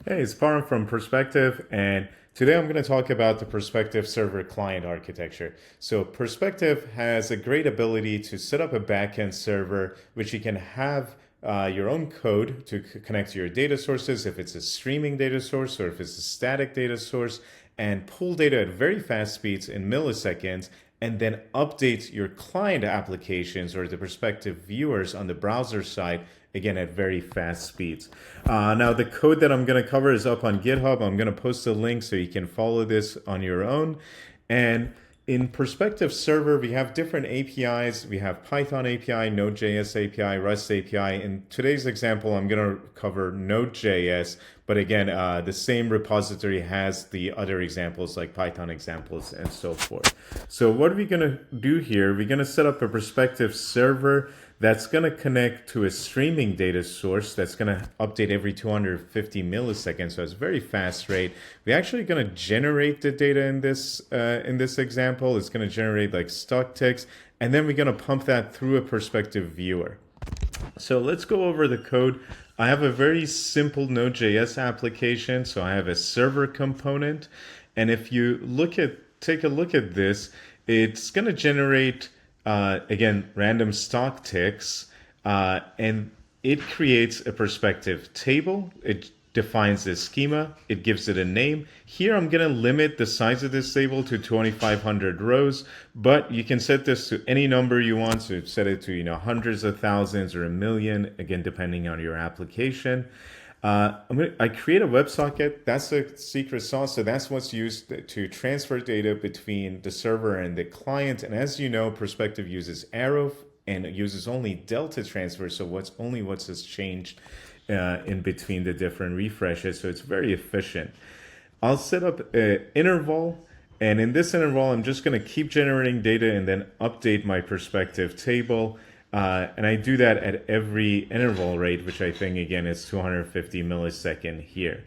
Hey, it's Param from Perspective, and today I'm going to talk about the Perspective Server Client Architecture. So, Perspective has a great ability to set up a backend server, which you can have your own code to connect to your data sources, if it's a streaming data source or if it's a static data source, and pull data at very fast speeds in milliseconds, and then update your client applications or the Perspective viewers on the browser side again at very fast speeds. Now the code that I'm going to cover is up on GitHub. I'm going to post a link so you can follow this on your own. And in Perspective Server, we have different APIs. We have Python API, Node.js API, Rust API. In today's example, I'm going to cover Node.js, but again, the same repository has the other examples like Python examples and so forth. So what are we going to do here? We're going to set up a Perspective server that's going to connect to a streaming data source that's going to update every 250 milliseconds. So it's very fast rate. We're actually going to generate the data in this example. It's going to generate like stock ticks, and then we're going to pump that through a Perspective viewer. So let's go over the code. I have a very simple Node.js application. So I have a server component. And if you take a look at this, it's going to generate, again, random stock ticks. And it creates a Perspective table. It defines the schema. It gives it a name. Here I'm going to limit the size of this table to 2,500 rows, but you can set this to any number you want. So set it to hundreds of thousands or a million, again, depending on your application. I create a WebSocket. That's the secret sauce. So that's what's used to transfer data between the server and the client. And as you know, Perspective uses Arrow and it uses only delta transfer. So what has changed in between the different refreshes. So it's very efficient. I'll set up an interval. And in this interval, I'm just going to keep generating data and then update my Perspective table. And I do that at every interval rate, which I think, again, is 250 millisecond here.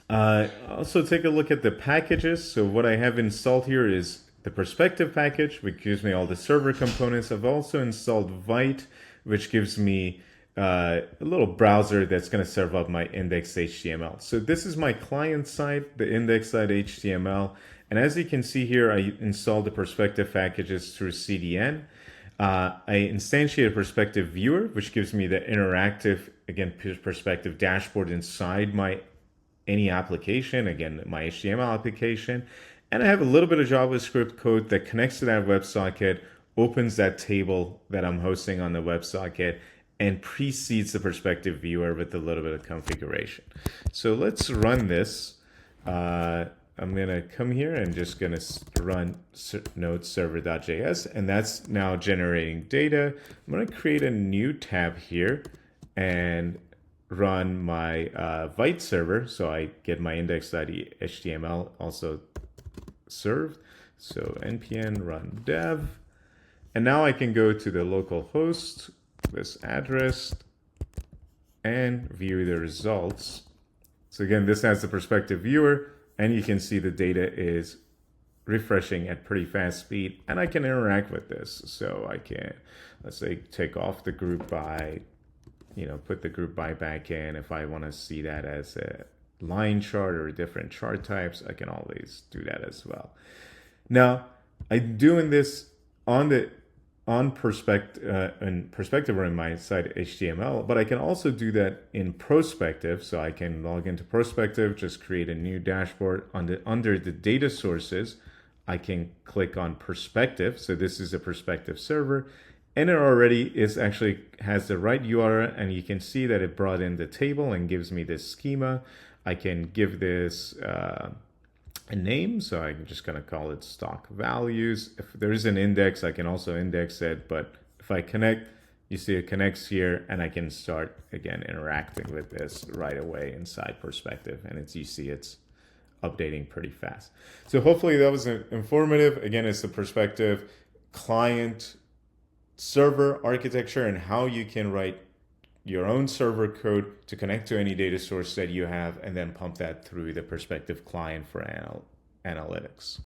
Also take a look at the packages. So what I have installed here is the Perspective package, which gives me all the server components. I've also installed Vite, which gives me a little browser that's going to serve up my index.html. So this is my client side, the index.html. And as you can see here, I installed the Perspective packages through CDN. I instantiate a Perspective viewer, which gives me the interactive, again, Perspective dashboard inside any application, again, my HTML application. And I have a little bit of JavaScript code that connects to that WebSocket, opens that table that I'm hosting on the WebSocket, and precedes the Perspective viewer with a little bit of configuration. So let's run this. I'm going to come here and just going to run node server.js, and that's now generating data. I'm going to create a new tab here and run my Vite server, so I get my index.html also served. So npm run dev, and now I can go to the local host, this address, and view the results. So again, this has the Perspective viewer, and you can see the data is refreshing at pretty fast speed, and I can interact with this. So I can, let's say, take off the group by, put the group by back in. If I want to see that as a line chart or different chart types, I can always do that as well. Now, I'm doing this on Perspective or in my site HTML, but I can also do that in Prospective. So I can log into Prospective, just create a new dashboard under the data sources. I can click on Perspective. So this is a Perspective server, and it already has the right URL, and you can see that it brought in the table and gives me this schema. I can give this a name, so I'm just going to call it stock values. If there is an index, I can also index it, but if I connect, you see it connects here, and I can start, again, interacting with this right away inside Perspective, and you see it's updating pretty fast. So hopefully that was informative. Again, it's the Perspective client server architecture and how you can write your own server code to connect to any data source that you have and then pump that through the Perspective client for analytics.